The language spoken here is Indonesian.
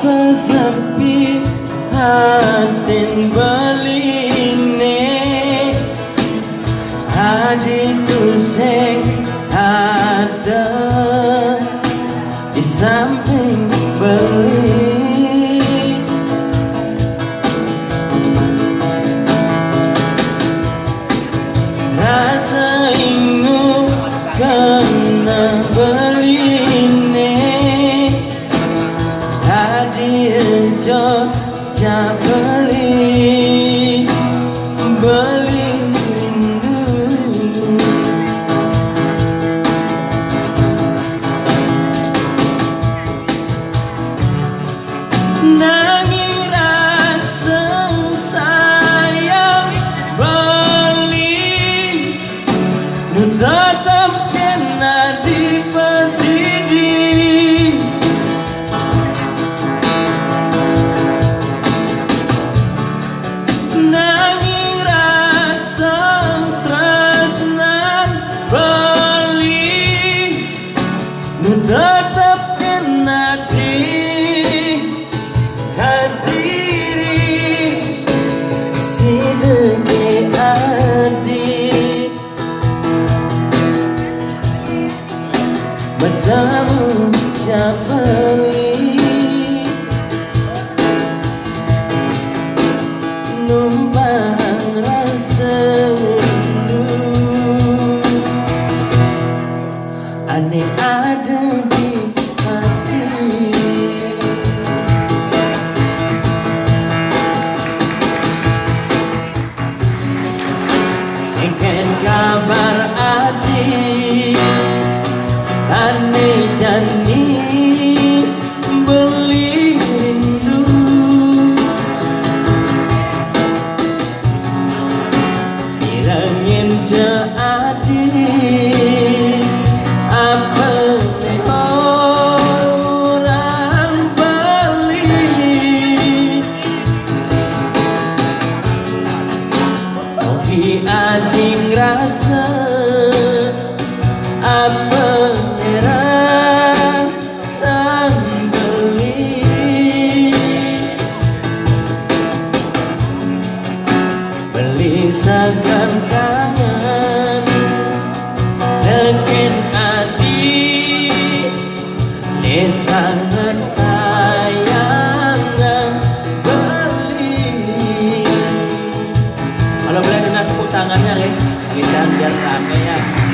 sesepi hatin beline hadi tuseng ada di samping beli rasa ingu kena beline hadir Jogja beli rindu nangis rasa sayang beli nu tetap kena dipedidi nangis rasa tresnan beli nu tetap kena dihadiri si deke adik bertemu Jabali numpang rasa rindu aneh ada di hati ingin kabar adik aneh jani beli rindu irangin adik apa orang beli kopi adik rasa apa beli sagan kangen dengan adik ini sangat sayang beli kalau boleh dengar tepuk tangannya biar rame ya.